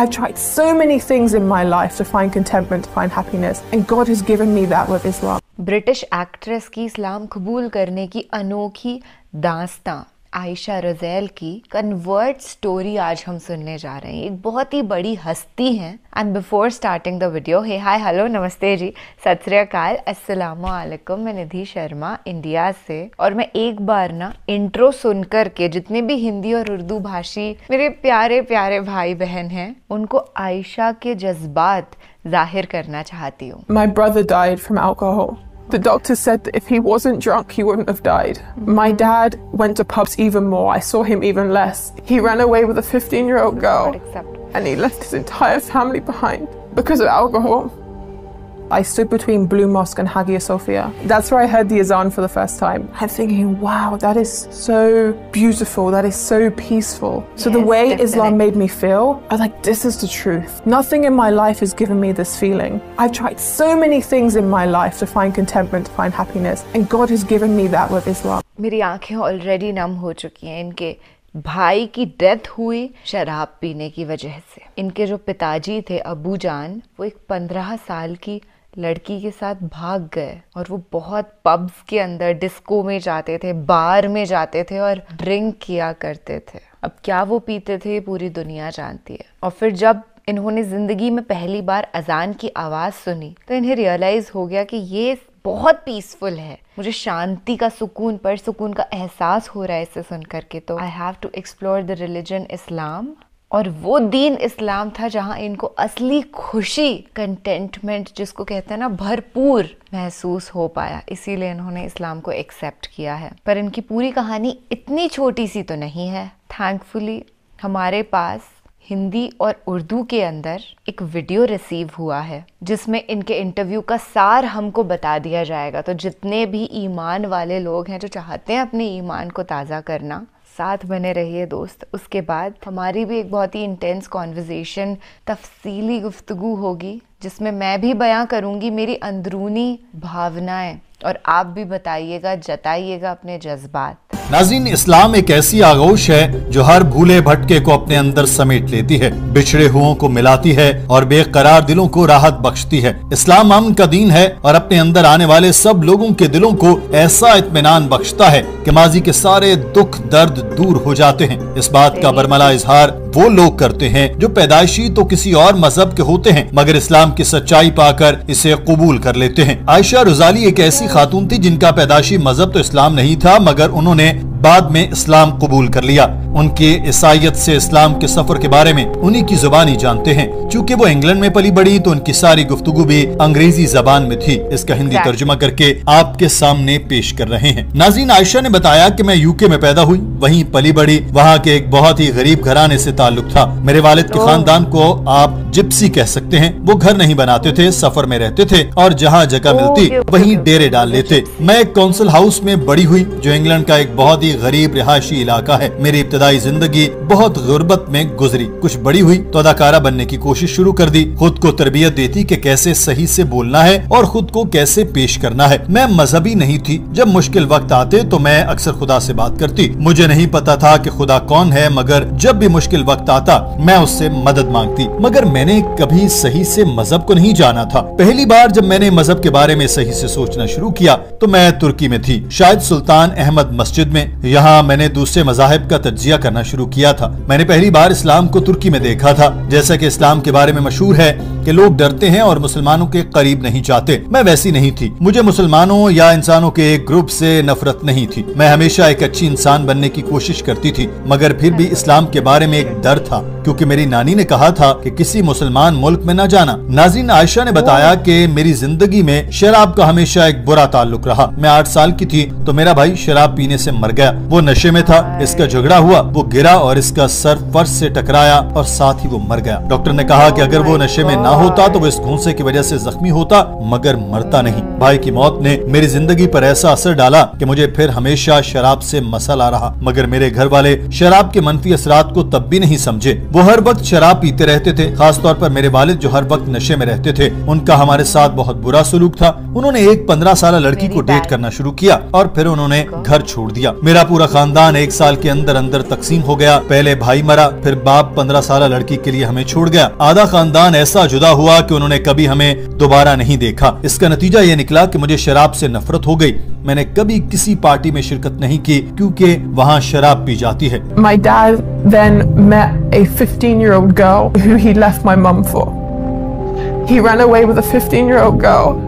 I tried so many things in my life to find contentment, to find happiness, and God has given me that with Islam. British actress की इस्लाम कबूल करने की अनोखी दास्तां आयशा रज़ेल की convert story आज हम सुनने जा रहे हैं। एक बहुत ही बड़ी हस्ती हैं। And before starting the video, hey hi hello namaste ji, सत श्री अकाल, अस्सलाम वालेकुम। मैं निधि शर्मा इंडिया से, और मैं एक बार ना इंट्रो सुन कर के जितने भी हिंदी और उर्दू भाषी मेरे प्यारे प्यारे भाई बहन हैं उनको आयशा के जज्बात जाहिर करना चाहती हूँ। My brother died from alcohol. The doctor said that if he wasn't drunk, he wouldn't have died. My dad went to pubs even more. I saw him even less. He ran away with a 15-year-old girl, and he left his entire family behind because of alcohol. I stood between Blue Mosque and Hagia Sophia. That's where I heard the azan for the first time. I'm thinking, wow, that is so beautiful. That is so peaceful. So the way Islam made me feel, I was like, this is the truth. Nothing in my life has given me this feeling. I've tried so many things in my life to find contentment, to find happiness, and God has given me that with Islam. मेरी आंखें already नम हो चुकी हैं। इनके भाई की death हुई शराब पीने की वजह से। इनके जो पिताजी थे अबू जान, वो एक 15 साल की लड़की के साथ भाग गए, और वो बहुत पब्स के अंदर डिस्को में जाते थे, बार में जाते थे और ड्रिंक किया करते थे। अब क्या वो पीते थे ये पूरी दुनिया जानती है। और फिर जब इन्होंने जिंदगी में पहली बार अजान की आवाज़ सुनी तो इन्हें रियलाइज हो गया कि ये बहुत पीसफुल है, मुझे शांति का सुकून का एहसास हो रहा है इसे सुन करके। तो I have to explore the religion Islam, और वो दीन इस्लाम था जहां इनको असली खुशी, कंटेंटमेंट जिसको कहते हैं ना, भरपूर महसूस हो पाया। इसीलिए इन्होंने इस्लाम को एक्सेप्ट किया है। पर इनकी पूरी कहानी इतनी छोटी सी तो नहीं है। थैंकफुली हमारे पास हिंदी और उर्दू के अंदर एक वीडियो रिसीव हुआ है जिसमें इनके इंटरव्यू का सार हमको बता दिया जाएगा। तो जितने भी ईमान वाले लोग हैं जो चाहते हैं अपने ईमान को ताज़ा करना, साथ बने रहिए दोस्त। उसके बाद हमारी भी एक बहुत ही इंटेंस कॉन्वर्सेशन, तफसीली गुफ्तगू होगी जिसमें मैं भी बयां करूंगी मेरी अंदरूनी भावनाएं, और आप भी बताइएगा, जताइएगा अपने जज्बात। नाज़रीन, इस्लाम एक ऐसी आगोश है जो हर भूले भटके को अपने अंदर समेट लेती है, बिछड़े हुओं को मिलाती है और बेकरार दिलों को राहत बख्शती है। इस्लाम अमन का दीन है और अपने अंदर आने वाले सब लोगों के दिलों को ऐसा इत्मीनान बख्शता है कि माजी के सारे दुख दर्द दूर हो जाते हैं। इस बात का बरमला इजहार वो लोग करते हैं जो पैदाइशी तो किसी और मजहब के होते हैं मगर इस्लाम की सच्चाई पाकर इसे कबूल कर लेते हैं। आयशा रज़ाली एक ऐसी खातून थी जिनका पैदाइशी मजहब तो इस्लाम नहीं था, मगर उन्होंने बाद में इस्लाम कबूल कर लिया। उनके ईसाईयत से इस्लाम के सफर के बारे में उन्हीं की जुबानी जानते हैं। चूँकि वो इंग्लैंड में पली बड़ी तो उनकी सारी गुफ्तगू भी अंग्रेजी जबान में थी। इसका हिंदी तर्जुमा करके आपके सामने पेश कर रहे हैं। नाज़रीन, आयशा ने बताया कि मैं यूके में पैदा हुई, वहीं पली बड़ी, वहाँ के एक बहुत ही गरीब घराने से ताल्लुक था। मेरे वालिद के खानदान को आप जिप्सी कह सकते हैं। वो घर नहीं बनाते थे, सफर में रहते थे और जहाँ जगह मिलती वहीं डेरे डाल लेते। मैं एक काउंसिल हाउस में बड़ी हुई जो इंग्लैंड का एक बहुत ही गरीब रिहायशी इलाका है। मेरी इब्तदाई जिंदगी बहुत गुर्बत में गुजरी। कुछ बड़ी हुई तो अदाकारा बनने की कोशिश शुरू कर दी। खुद को तरबियत देती कि कैसे सही से बोलना है और खुद को कैसे पेश करना है। मैं मजहबी नहीं थी। जब मुश्किल वक्त आते तो मैं अक्सर खुदा से बात करती। मुझे नहीं पता था कि खुदा कौन है, मगर जब भी मुश्किल वक्त आता मैं उससे मदद मांगती। मगर मैंने कभी सही से मजहब को नहीं जाना था। पहली बार जब मैंने मजहब के बारे में सही से सोचना शुरू किया तो मैं तुर्की में थी, शायद सुल्तान अहमद मस्जिद में। यहाँ मैंने दूसरे मज़ाहिब का तज्जिया करना शुरू किया था। मैंने पहली बार इस्लाम को तुर्की में देखा था। जैसा कि इस्लाम के बारे में मशहूर है कि लोग डरते हैं और मुसलमानों के करीब नहीं जाते, मैं वैसी नहीं थी। मुझे मुसलमानों या इंसानों के एक ग्रुप से नफरत नहीं थी। मैं हमेशा एक अच्छी इंसान बनने की कोशिश करती थी, मगर फिर भी इस्लाम के बारे में एक डर था, क्योंकि मेरी नानी ने कहा था कि किसी मुसलमान मुल्क में न जाना। नाज़रीन, आयशा ने बताया कि मेरी जिंदगी में शराब का हमेशा एक बुरा ताल्लुक रहा। मैं 8 साल की थी तो मेरा भाई शराब पीने से मर गया। वो नशे में था, इसका झगड़ा हुआ, वो गिरा और इसका सर फर्श से टकराया और साथ ही वो मर गया। डॉक्टर ने कहा कि अगर वो नशे में ना ना होता तो वो इस घूंसे की वजह से जख्मी होता, मगर मरता नहीं। भाई की मौत ने मेरी जिंदगी पर ऐसा असर डाला कि मुझे फिर हमेशा शराब से मसल आ रहा, मगर मेरे घर वाले शराब के मनफी असरात को तब भी नहीं समझे। वो हर वक्त शराब पीते रहते थे, खास तौर पर मेरे वालिद जो हर वक्त नशे में रहते थे। उनका हमारे साथ बहुत बुरा सलूक था। उन्होंने एक 15 साल लड़की को डेट करना शुरू किया और फिर उन्होंने घर छोड़ दिया। मेरा पूरा खानदान 1 साल के अंदर अंदर तकसीम हो गया। पहले भाई मरा, फिर बाप 15 साल लड़की के लिए हमें छोड़ गया। आधा खानदान ऐसा जुदा हुआ कि उन्होंने कभी हमें दोबारा नहीं देखा। इसका नतीजा ये निकला कि मुझे शराब से नफरत हो गई। मैंने कभी किसी पार्टी में शिरकत नहीं की क्योंकि वहाँ शराब पी जाती है। My dad then met a 15-year-old girl who he left my mum for. He ran away with a 15-year-old girl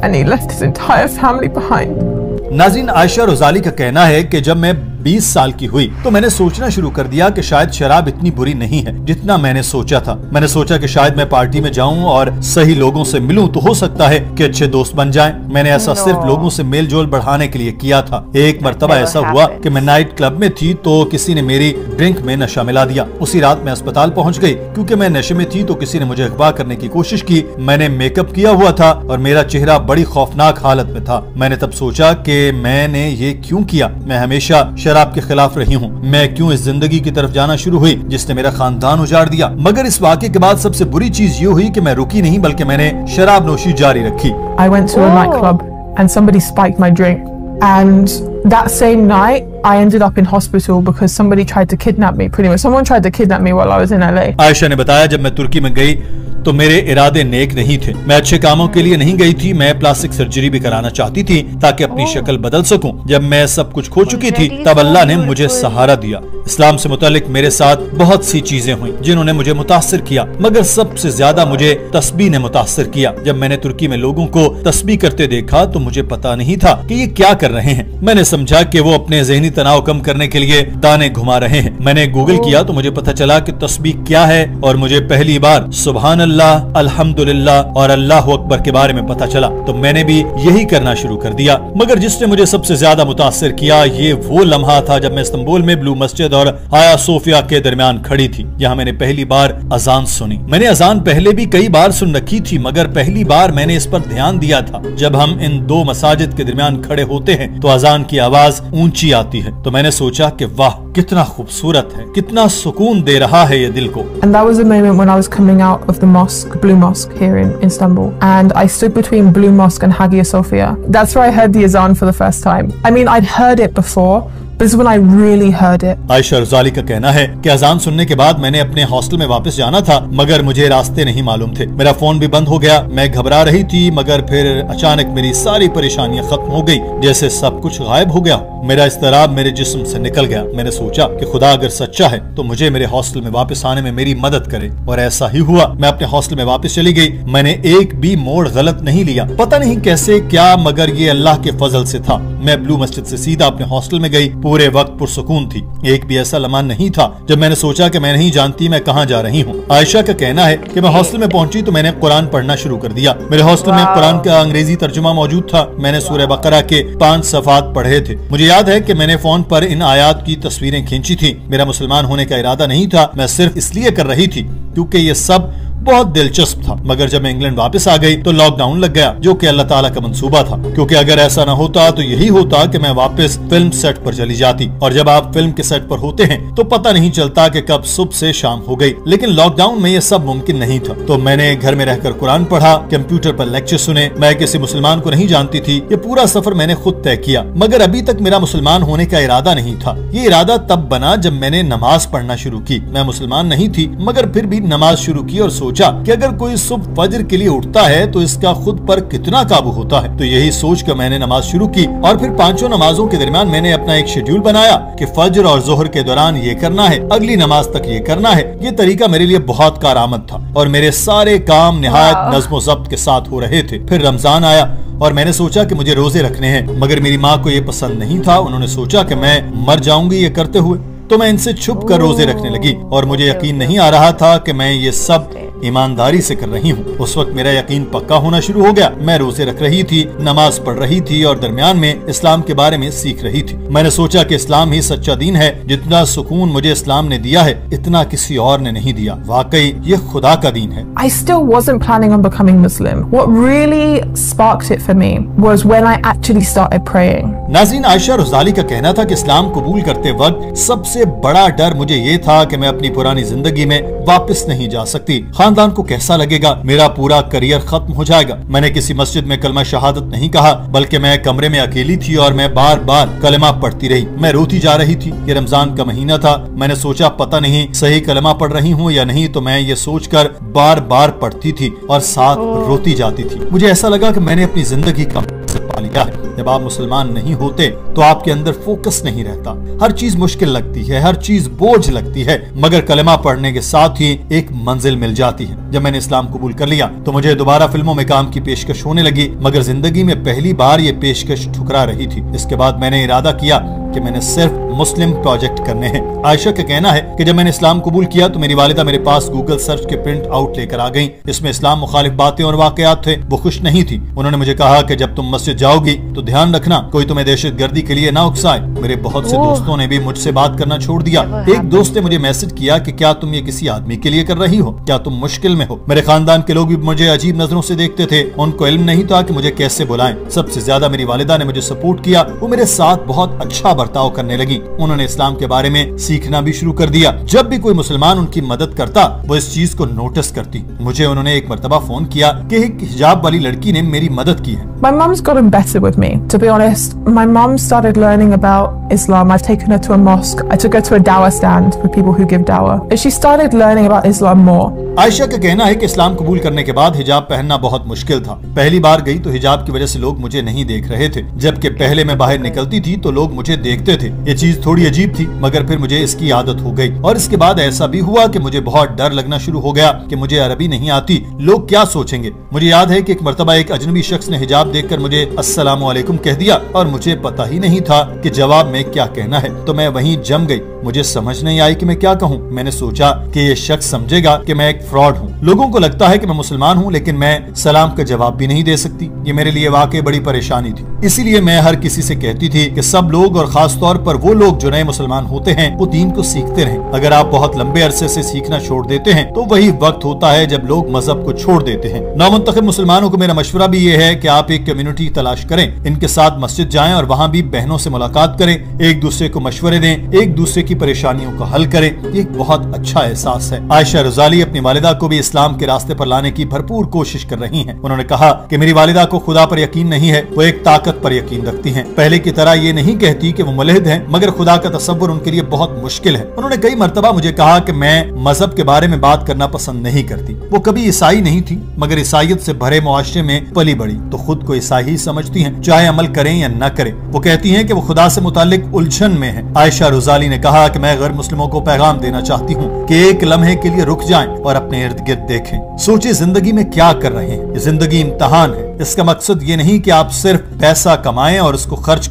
and he left his entire family behind. नाज़रीन, आयशा रोज़ाली का कहना है कि जब मैं 20 साल की हुई तो मैंने सोचना शुरू कर दिया कि शायद शराब इतनी बुरी नहीं है जितना मैंने सोचा था। मैंने सोचा कि शायद मैं पार्टी में जाऊं और सही लोगों से मिलूं तो हो सकता है कि अच्छे दोस्त बन जाएं। मैंने ऐसा सिर्फ लोगों से मेल जोल बढ़ाने के लिए किया था। एक मर्तबा ऐसा हुआ कि मैं नाइट क्लब में थी तो किसी ने मेरी ड्रिंक में नशा मिला दिया। उसी रात मैं अस्पताल पहुंच गई। क्योंकि मैं नशे में थी तो किसी ने मुझे अगवा करने की कोशिश की। मैंने मेकअप किया हुआ था और मेरा चेहरा बड़ी खौफनाक हालत में था। मैंने तब सोचा कि मैंने ये क्यों किया। मैं हमेशा शराब के खिलाफ रही हूँ। मैं क्यों इस जिंदगी की तरफ जाना शुरू हुई जिसने मेरा खानदान उजाड़ दिया। मगर इस वाक़े के बाद सबसे बुरी चीज ये हुई कि मैं रुकी नहीं बल्कि मैंने शराब नोशी जारी रखी। I went to a nightclub and somebody spiked my drink. And that same night, I ended up in hospital because somebody tried to kidnap me. Pretty much, someone tried to kidnap me while I was in LA. Ayesha ने बताया, जब मैं तुर्की में गई तो मेरे इरादे नेक नहीं थे। मैं अच्छे कामों के लिए नहीं गई थी। मैं प्लास्टिक सर्जरी भी कराना चाहती थी ताकि अपनी शक्ल बदल सकूं। जब मैं सब कुछ खो चुकी थी तब अल्लाह ने मुझे सहारा दिया। इस्लाम से मुतालिक मेरे साथ बहुत सी चीजें हुई जिन्होंने मुझे मुतासिर किया, मगर सबसे ज्यादा मुझे तस्बीह ने मुतासिर किया। जब मैंने तुर्की में लोगों को तस्बीह करते देखा तो मुझे पता नहीं था कि ये क्या कर रहे हैं। मैंने समझा कि वो अपने ज़हनी तनाव कम करने के लिए दाने घुमा रहे हैं। मैंने गूगल किया तो मुझे पता चला कि तस्बीह क्या है और मुझे पहली बार सुभान अल्लाह, अल्हम्दुलिल्लाह और अल्लाह अकबर के बारे में पता चला। तो मैंने भी यही करना शुरू कर दिया। मगर जिसने मुझे सबसे ज्यादा मुतासिर किया ये वो लम्हा था जब मैं इस्तांबुल में ब्लू मस्जिद और आया सोफिया के दरमियान खड़ी थी। यहाँ मैंने पहली बार अजान सुनी। मैंने अजान पहले भी कई बार सुन रखी थी, मगर पहली बार मैंने इस पर ध्यान दिया था। जब हम इन दो मसाजिद के दरमियान खड़े होते हैं तो अजान की आवाज ऊंची आती है। तो मैंने सोचा कि वाह कितना खूबसूरत है, कितना सुकून दे रहा है ये दिल को। And that was the moment when I was coming out of the mosque, Blue Mosque here in Istanbul, and I stood between Blue Mosque and Hagia Sophia. That's where I heard the azan for the first time. I mean, I'd heard it before, but this is when I really heard it. Ayesha रोज़ाली का कहना है कि अजान सुनने के बाद मैंने अपने हॉस्टल में वापस जाना था, मगर मुझे रास्ते नहीं मालूम थे। मेरा फोन भी बंद हो गया। मैं घबरा रही थी, मगर फिर अचानक मेरी सारी परेशानियां खत्म हो गई, जैसे सब कुछ गायब हो गया। मेरा इस्तराब मेरे जिस्म से निकल गया। मैंने सोचा कि खुदा अगर सच्चा है तो मुझे मेरे हॉस्टल में वापस आने में मेरी मदद करे, और ऐसा ही हुआ। मैं अपने हॉस्टल में वापस चली गई। मैंने एक भी मोड़ गलत नहीं लिया, पता नहीं कैसे क्या, मगर ये अल्लाह के फजल से था। मैं ब्लू मस्जिद से सीधा अपने हॉस्टल में गई। पूरे वक्त पुरसुकून थी। एक भी ऐसा लम्हा नहीं था जब मैंने सोचा कि मैं नहीं जानती मैं कहाँ जा रही हूँ। आयशा का कहना है कि मैं हॉस्टल में पहुंची तो मैंने कुरान पढ़ना शुरू कर दिया। मेरे हॉस्टल में कुरान का अंग्रेजी तर्जुमा मौजूद था। मैंने सूरह बकरा के 5 सफ़ात पढ़े थे। मुझे याद है कि मैंने फोन पर इन आयात की तस्वीरें खींची थी। मेरा मुसलमान होने का इरादा नहीं था, मैं सिर्फ इसलिए कर रही थी क्योंकि ये सब बहुत दिलचस्प था। मगर जब मैं इंग्लैंड वापस आ गई तो लॉकडाउन लग गया, जो कि अल्लाह ताला का मंसूबा था। क्योंकि अगर ऐसा न होता तो यही होता कि मैं वापस फिल्म सेट पर चली जाती, और जब आप फिल्म के सेट पर होते हैं तो पता नहीं चलता कि कब सुबह से शाम हो गई। लेकिन लॉकडाउन में ये सब मुमकिन नहीं था। तो मैंने घर में रहकर कुरान पढ़ा, कंप्यूटर पर लेक्चर सुने। मैं किसी मुसलमान को नहीं जानती थी। ये पूरा सफर मैंने खुद तय किया, मगर अभी तक मेरा मुसलमान होने का इरादा नहीं था। ये इरादा तब बना जब मैंने नमाज पढ़ना शुरू की। मैं मुसलमान नहीं थी, मगर फिर भी नमाज शुरू की और सोचा कि अगर कोई सुबह फजर के लिए उठता है तो इसका खुद पर कितना काबू होता है। तो यही सोच कर मैंने नमाज शुरू की, और फिर 5 नमाजों के दरमियान मैंने अपना एक शेड्यूल बनाया कि फजर और जोहर के दौरान ये करना है, अगली नमाज तक ये करना है। ये तरीका मेरे लिए बहुत कारआमद था और मेरे सारे काम निहायत नज़्म ज़ब्त के साथ हो रहे थे। फिर रमजान आया और मैंने सोचा कि मुझे रोजे रखने हैं, मगर मेरी माँ को ये पसंद नहीं था। उन्होंने सोचा कि मैं मर जाऊंगी ये करते हुए, तो मैं इनसे छुप कर रोजे रखने लगी, और मुझे यकीन नहीं आ रहा था कि मैं ये सब ईमानदारी से कर रही हूँ। उस वक्त मेरा यकीन पक्का होना शुरू हो गया। मैं रोजे रख रही थी, नमाज पढ़ रही थी और दरमियान में इस्लाम के बारे में सीख रही थी। मैंने सोचा कि इस्लाम ही सच्चा दीन है। जितना सुकून मुझे इस्लाम ने दिया है इतना किसी और ने नहीं दिया। वाकई ये खुदा का दीन है। I still wasn't planning on becoming Muslim. What really sparked it for me was when I actually started praying. नाज़रीन, आयशा रुज़ाली का कहना था कि इस्लाम कबूल करते वक्त सबसे बड़ा डर मुझे ये था कि मैं अपनी पुरानी जिंदगी में वापस नहीं जा सकती। खानदान को कैसा लगेगा, मेरा पूरा करियर खत्म हो जाएगा। मैंने किसी मस्जिद में कलमा शहादत नहीं कहा, बल्कि मैं कमरे में अकेली थी और मैं बार बार कलमा पढ़ती रही। मैं रोती जा रही थी। ये रमजान का महीना था। मैंने सोचा पता नहीं सही कलमा पढ़ रही हूँ या नहीं, तो मैं ये सोचकर बार बार पढ़ती थी और साथ रोती जाती थी। मुझे ऐसा लगा कि मैंने अपनी जिंदगी का मकसद पा लिया है। जब आप मुसलमान नहीं होते तो आपके अंदर फोकस नहीं रहता। हर चीज मुश्किल लगती है, हर चीज बोझ लगती है, मगर कलमा पढ़ने के साथ ही एक मंजिल मिल जाती है। जब मैंने इस्लाम कबूल कर लिया तो मुझे दोबारा फिल्मों में काम की पेशकश होने लगी, मगर जिंदगी में पहली बार ये पेशकश ठुकरा रही थी। इसके बाद मैंने इरादा किया कि मैंने सिर्फ मुस्लिम प्रोजेक्ट करने हैं। आयशा का कहना है कि जब मैंने इस्लाम कबूल किया तो मेरी वालिदा मेरे पास गूगल सर्च के प्रिंट आउट लेकर आ गईं। इसमें इस्लाम मुखालिफ बातें और वाकयात थे। वो खुश नहीं थी। उन्होंने मुझे कहा कि जब तुम मस्जिद जाओगी तो ध्यान रखना कोई तुम्हें दहशतगर्दी के लिए ना उकसाए। मेरे बहुत से दोस्तों ने भी मुझसे बात करना छोड़ दिया। एक दोस्त ने मुझे मैसेज किया कि क्या तुम ये किसी आदमी के लिए कर रही हो, क्या तुम मुश्किल में हो। मेरे खानदान के लोग भी मुझे अजीब नजरों से देखते थे। उनको इल्म नहीं था कि मुझे कैसे बुलाएं। सबसे ज्यादा मेरी वालिदा ने मुझे सपोर्ट किया। वो मेरे साथ बहुत अच्छा बर्ताव करने लगी। उन्होंने इस्लाम के बारे में सीखना भी शुरू कर दिया। जब भी कोई मुसलमान उनकी मदद करता वो इस चीज को नोटिस करती। मुझे उन्होंने एक मर्तबा फोन किया कि एक हिजाब वाली लड़की ने मेरी मदद की है। My mum's gotten better with me. To be honest, my mum started learning about Islam. I've taken her to a mosque. I took her to a dawah stand for people who give dawah. And she started learning about Islam more. Ayesha का कहना है कि इस्लाम कबूल करने के बाद हिजाब पहनना बहुत मुश्किल था। पहली बार गई तो हिजाब की वजह से लोग मुझे नहीं देख रहे थे, जबकि पहले मैं बाहर निकलती थी तो लोग मुझे देखते थे। ये चीज थोड़ी अजीब थी, मगर फिर मुझे इसकी आदत हो गई। और इसके बाद ऐसा भी हुआ कि मुझे बहुत डर लगना शुरू हो गया कि मुझे अरबी नहीं आती, लोग क्या सोचेंगे। मुझे याद है कि एक मर्तबा एक अजनबी शख्स ने हिजाब देखकर मुझे अस्सलाम वालेकुम कह दिया और मुझे पता ही नहीं था कि जवाब में क्या कहना है, तो मैं वहीं जम गई। मुझे समझ नहीं आई कि मैं क्या कहूँ। मैंने सोचा कि ये शख्स समझेगा कि मैं एक फ्रॉड हूँ। लोगों को लगता है कि मैं मुसलमान हूँ, लेकिन मैं सलाम का जवाब भी नहीं दे सकती। ये मेरे लिए वाकई बड़ी परेशानी थी। इसीलिए मैं हर किसी से कहती थी कि सब लोग और खास तौर पर वो लोग जो नए मुसलमान होते हैं वो दीन को सीखते रहें। अगर आप बहुत लंबे अरसे से सीखना छोड़ देते हैं तो वही वक्त होता है जब लोग मजहब को छोड़ देते हैं। नौमुंतखब मुसलमानों को मेरा मशवरा भी ये है कि आप एक कम्युनिटी तलाश करें, इनके साथ मस्जिद जाएं और वहाँ भी बहनों से मुलाकात करें, एक दूसरे को मशवरे दें, एक दूसरे की परेशानियों का हल करें। ये एक बहुत अच्छा एहसास है। आयशा रुज़ाली अपनी वालिदा को भी इस्लाम के रास्ते पर लाने की भरपूर कोशिश कर रही हैं। उन्होंने कहा कि मेरी वालिदा को खुदा पर यकीन नहीं है, वो एक ताकत पर यकीन रखती हैं। पहले की तरह ये नहीं कहती कि वो मुलहिद हैं, मगर खुदा का तसव्वुर उनके लिए बहुत मुश्किल है। उन्होंने कई मर्तबा मुझे कहा कि मैं मजहब के बारे में बात करना पसंद नहीं करती। वो कभी ईसाई नहीं थी, मगर ईसाइयत से भरे मुआशरे में पली बड़ी, तो खुद को ईसाई ही समझती हैं, चाहे अमल करें या न करें। वो कहती हैं कि वो खुदा से मुताल्लिक उलझन में है। आयशा रुज़ाली ने कहा कि मैं गैर मुस्लिमों को पैगाम देना चाहती हूँ कि एक लम्हे के लिए रुक जाएं और अपने इर्द गिर्द देखें। सोचिए जिंदगी में क्या कर रहे हैं। ये जिंदगी इम्तिहान है। इसका मकसद ये नहीं कि आप सिर्फ पैसा कमाएं और उसको खर्च।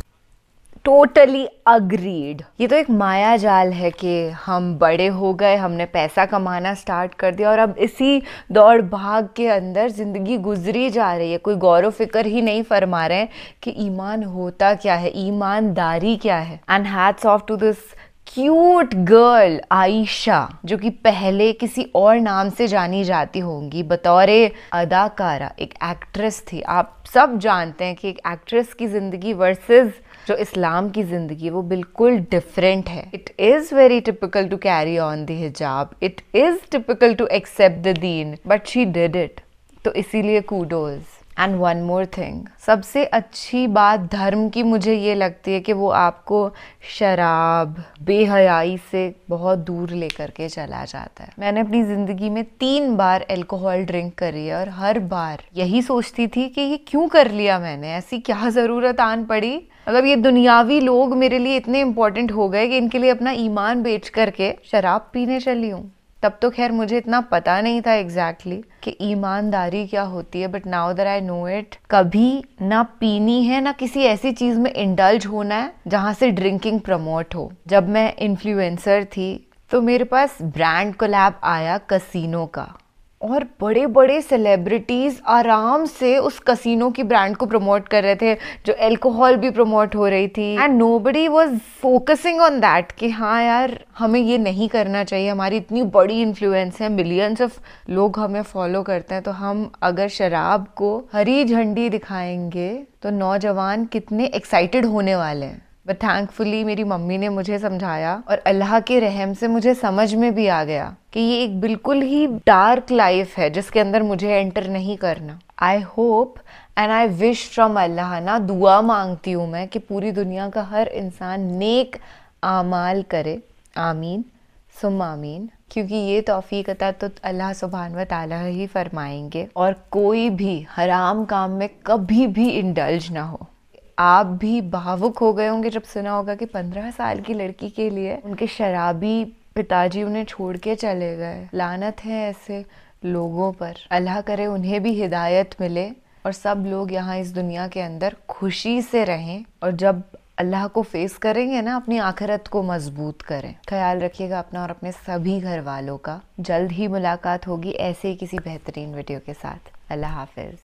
Totally agreed. ये तो एक माया जाल है कि हम बड़े हो गए, हमने पैसा कमाना स्टार्ट कर दिया और अब इसी दौड़ भाग के अंदर ज़िंदगी गुजरी जा रही है। कोई गौर व फिक्र ही नहीं फरमा रहे हैं कि ईमान होता क्या है, ईमानदारी क्या है। And hats off to this cute girl Ayesha, जो कि पहले किसी और नाम से जानी जाती होंगी, बतौर अदाकारा एक एक्ट्रेस थी। आप सब जानते हैं कि एक एक्ट्रेस की ज़िंदगी वर्सेस जो इस्लाम की ज़िंदगी वो बिल्कुल डिफरेंट है। It is very typical to carry on the hijab, it is typical to accept the दीन, बट शी डिड इट। तो इसीलिए kudos. And one more thing, सबसे अच्छी बात धर्म की मुझे ये लगती है कि वो आपको शराब, बेहयाई से बहुत दूर लेकर के चला जाता है। मैंने अपनी ज़िंदगी में 3 बार अल्कोहल ड्रिंक करी है और हर बार यही सोचती थी कि ये क्यों कर लिया मैंने, ऐसी क्या ज़रूरत आन पड़ी। मतलब ये दुनियावी लोग मेरे लिए इतने इम्पोर्टेंट हो गए कि इनके लिए अपना ईमान बेच करके शराब पीने चली हूँ। तब तो खैर मुझे इतना पता नहीं था एग्जैक्टली कि ईमानदारी क्या होती है, but now that I know it, कभी ना पीनी है ना किसी ऐसी चीज़ में इंडल्ज होना है जहाँ से ड्रिंकिंग प्रमोट हो। जब मैं इन्फ्लुएंसर थी तो मेरे पास ब्रांड कोलैब आया कसिनो का, और बड़े बड़े सेलिब्रिटीज आराम से उस कसिनो की ब्रांड को प्रमोट कर रहे थे, जो अल्कोहल भी प्रमोट हो रही थी, and nobody was focusing on that कि हाँ यार हमें ये नहीं करना चाहिए, हमारी इतनी बड़ी इन्फ्लुएंस है, मिलियंस ऑफ लोग हमें फॉलो करते हैं, तो हम अगर शराब को हरी झंडी दिखाएंगे तो नौजवान कितने एक्साइटेड होने वाले हैं। बट थैंकफुली मेरी मम्मी ने मुझे समझाया और अल्लाह के रहम से मुझे समझ में भी आ गया कि ये एक बिल्कुल ही डार्क लाइफ है जिसके अंदर मुझे एंटर नहीं करना। I hope and I wish from Allah, ना दुआ मांगती हूँ मैं कि पूरी दुनिया का हर इंसान नेक आमाल करे, आमीन सुम्मा आमीन, क्योंकि ये तौफीक अता तो अल्लाह सुब्हान व तआला ही फरमाएंगे, और कोई भी हराम काम में कभी भी इंडल्ज ना हो। आप भी भावुक हो गए होंगे जब सुना होगा कि 15 साल की लड़की के लिए उनके शराबी पिताजी उन्हें छोड़ के चले गए। लानत है ऐसे लोगों पर, अल्लाह करे उन्हें भी हिदायत मिले और सब लोग यहाँ इस दुनिया के अंदर खुशी से रहें, और जब अल्लाह को फेस करेंगे ना अपनी आखिरत को मजबूत करें। ख्याल रखिएगा अपना और अपने सभी घर वालों का। जल्द ही मुलाकात होगी ऐसे ही किसी बेहतरीन वीडियो के साथ। अल्लाह हाफिज।